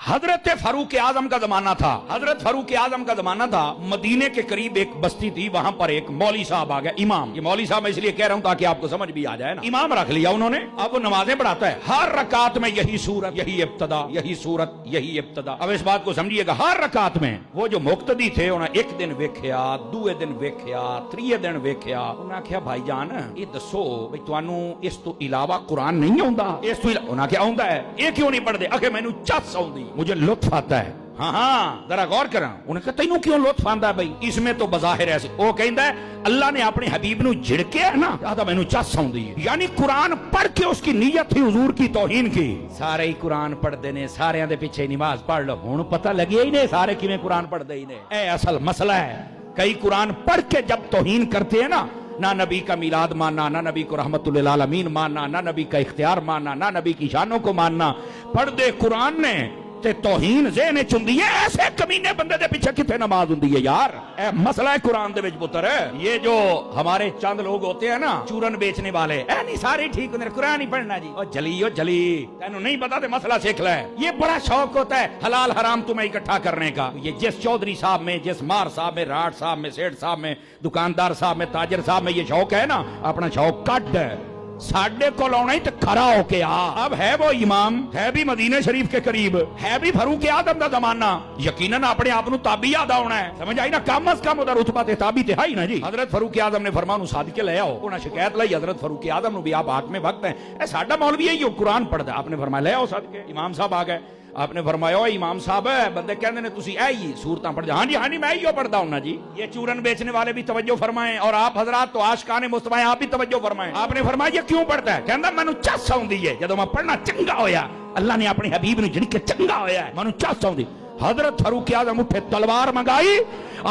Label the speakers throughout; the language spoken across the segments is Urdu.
Speaker 1: حضرت فاروق اعظم کا زمانہ تھا، حضرت فاروق اعظم کا زمانہ تھا، مدینے کے قریب ایک بستی تھی، وہاں پر ایک مولوی صاحب آ گئے، امام۔ یہ مولوی صاحب میں اس لیے کہہ رہا ہوں تاکہ آپ کو سمجھ بھی آ جائے نا۔ امام رکھ لیا انہوں نے، اب وہ نمازیں پڑھاتا ہے، ہر رکعت میں یہی سورت، یہی ابتدا، یہی سورت، یہی ابتدا۔ اب اس بات کو سمجھیے گا، ہر رکعت میں وہ جو مقتدی تھے انہیں ایک دن ویکھیا، دوے دن ویکھیا، تریے دن ویکھیا، انہاں کہا بھائی جان یہ دسو بھئی تانوں اس تو علاوہ قرآن نہیں آوندا؟ اس تو انہاں کہا آوندا ہے، یہ کیوں نہیں پڑھ دے؟ اکھے مینوں چس آوندی، مجھے لطف آتا ہے۔ ہاں ذرا غور کرنا، انہوں نے کہا تینوں کیوں لطف آندا ہے بھائی؟ اس میں تو بظاہر ایسے وہ کہندا ہے اللہ نے اپنے حبیب نو جھڑکیا ہے نا، آدھا مینوں چس آوندی ہے، یعنی قرآن پڑھ کے اس کی نیت تھی حضور کی توہین کی۔ سارے ہی قرآن پڑھدے نے، سارے دے پیچھے نماز پڑھ لو، ہن پتہ لگیا ہی نہیں سارے کیویں قرآن پڑھدے ہی نے۔ اے اصل مسئلہ ہے، کئی قرآن پڑھ کے جب توہین کرتے ہیں نا، نہ نبی کا میلاد ماننا، نہ نبی کو رحمت للعالمین ماننا، نہ نبی کا اختیار ماننا، نہ نبی کی شانوں کو ماننا، پڑھ دے قرآن نے تے توہین ذہن چندی ہے، ایسے کمینے بندے دے پیچھے کتے نماز ہوندی ہے یار؟ اے مسئلہ ہے قرآن دے وچ پتر ہے۔ یہ جو ہمارے چند لوگ ہوتے ہیں نا چورن بیچنے والے، اے نہیں سارے ٹھیک ہوندے، قرآن ہی پڑھنا جی، او جلی تینوں نہیں پتا تے مسئلہ سیکھ لے۔ یہ بڑا شوق ہوتا ہے حلال حرام تمہیں اکٹھا کرنے کا۔ یہ جس چودھری صاحب میں، جس مار صاحب میں، راٹ صاحب میں، سیٹھ صاحب میں، دکاندار صاحب میں، تاجر صاحب میں یہ شوق ہے نا، اپنا شوق کٹ ہے، ساڈے کو لاؤنا ہی تو کھڑا ہو کے آ۔ اب ہے وہ امام، ہے بھی مدینہ شریف کے قریب، ہے بھی فاروق اعظم دا زمانہ، یقیناً اپنے آپ نو تابعی یاد ہونا ہے، سمجھ آئی نا؟ کم از کم ادھر رتبہ تے تابعی تے ہے ہی نا جی۔ حضرت فاروق اعظم نے فرمایا صادقے لے آؤ، انہاں شکایت لائی حضرت فاروق اعظم نو بھی آپ ہاتھ میں وقت ہیں، اے ساڈا مولوی ہے یہ قرآن پڑھدا، آپ نے فرمایا لے آؤ صادقے۔ امام صاحب آ گئے، آپ نے فرمایا امام صاحب بندے کہندے نے تسی اے ہی سورتاں پڑھ جا۔ ہاں جی میں ہی پڑھدا ہوں نا جی۔ یہ چورن بیچنے والے بھی توجہ فرمائیں، اور آپ حضرات تو عاشقان مصطفی آپ بھی توجہ فرمائیں۔ آپ نے فرمایا یہ کیوں پڑھتا ہے؟ کہندا مینوں چس آوندی ہے، جدوں میں پڑھنا چنگا ہویا، اللہ نے اپنے حبیب نو جڑ کے چنگا ہویا ہے، مینوں چس آوندی۔ حضرت فاروق اعظم اٹھے، تلوار منگائی،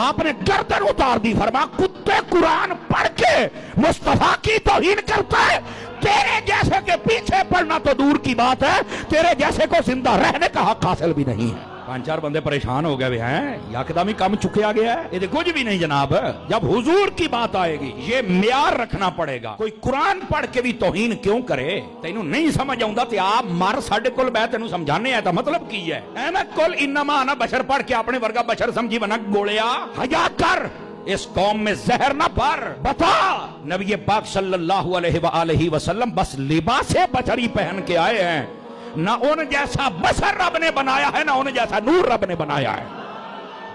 Speaker 1: آپ نے گردن اتار دی، فرمایا کتے قرآن پڑھ کے مصطفیٰ کی توہین کرتا ہے، تیرے جیسے کے پیچھے پڑھنا تو دور کی بات ہے، تیرے جیسے کو زندہ رہنے کا حق حاصل بھی نہیں ہے۔ پانچ چار بندے پریشان ہو گئے ہیں، یکدم ہی کم چکیا گیا ہے، یہ کچھ بھی نہیں جناب۔ جب حضور کی بات آئے گی یہ معیار رکھنا پڑے گا، کوئی قرآن پڑھ کے بھی توہین کیوں کرے؟ تینوں نہیں سمجھ آؤں تے آپ مر ساڈے کول بہ تینوں سمجھانے آیا، مطلب کی ہے؟ اے میں کل انما انا بشر پڑھ کے اپنے ورگا بشر سمجھی بنا گولیا؟ حیا کر، اس قوم میں زہر نہ بھر۔ بتا نبی پاک صلی اللہ علیہ وآلہ وسلم بس لباس بشری پہن کے آئے ہیں، نہ ان جیسا بشر رب نے بنایا ہے، نہ ان جیسا نور رب نے بنایا ہے۔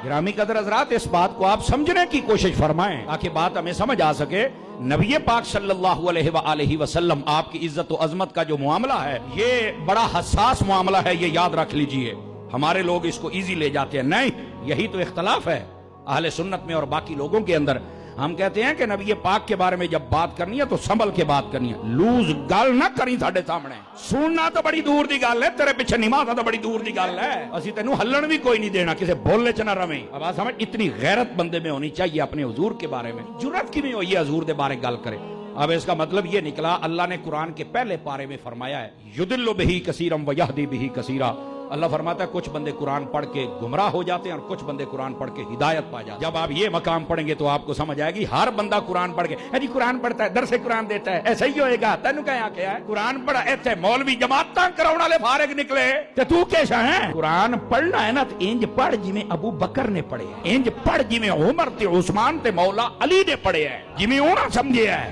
Speaker 1: گرامی قدر حضرات، اس بات کو آپ سمجھنے کی کوشش فرمائیں تاکہ بات ہمیں سمجھ آ سکے۔ نبی پاک صلی اللہ علیہ وآلہ وسلم آپ کی عزت و عظمت کا جو معاملہ ہے یہ بڑا حساس معاملہ ہے، یہ یاد رکھ لیجئے۔ ہمارے لوگ اس کو ایزی لے جاتے ہیں، نہیں، یہی تو اختلاف ہے اہل سنت میں اور باقی لوگوں کے اندر۔ ہم کہتے ہیں کہ نبی پاک کے بارے میں جب بات کرنی ہے تو سنبھل کے بات کرنی ہے، لوز گل نہ کریں ساڈے سامنے۔ سننا تو بڑی دور دی گل ہے، تیرے پیچھے نماز تو بڑی دور دی گل ہے، اسی تینوں ہلن بھی کوئی نہیں دینا، کسے بولنے چ نہ رویں۔ اب آپ سمجھ، اتنی غیرت بندے میں ہونی چاہیے اپنے حضور کے بارے میں، جرأت کی میں ہوئی ہے حضور دے بارے گل کرے۔ اب اس کا مطلب یہ نکلا، اللہ نے قرآن کے پہلے پارے میں فرمایا ہے یضل بہ کثیرا ویہدی بہ کثیرا۔ اللہ فرماتا ہے کچھ بندے قرآن پڑھ کے گمراہ ہو جاتے ہیں اور کچھ بندے قرآن پڑھ کے ہدایت پا جاتے ہیں۔ جب آپ یہ مقام پڑھیں گے تو آپ کو سمجھ آئے گی ہر بندہ قرآن پڑھ کے جی قرآن پڑھتا ہے، درس قرآن دیتا ہے، ایسا ہی ہوئے گا؟ تینوں کیا کیا ہے؟ قرآن پڑھا ایتھے مولوی جماعتاں کراؤن والے فارغ نکلے تے تو کیسا ہے؟ قرآن پڑھنا ہے نا تو انج پڑھ جویں ابو بکر نے پڑھے ہیں، انج پڑھ جویں عمر تے عثمان تے مولا علی نے پڑھے ہیں، جویں انہاں سمجھے ہے۔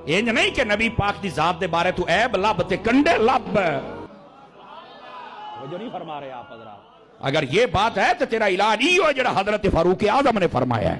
Speaker 1: انج نہیں کہ نبی پاک دی ذات دے بارے تو عیب لب تے کنڈے لب، جو نہیں فرما رہے آپ حضرات۔ اگر یہ بات ہے تو تیرا علاج ہی ہو جڑا حضرت فاروق اعظم نے فرمایا ہے۔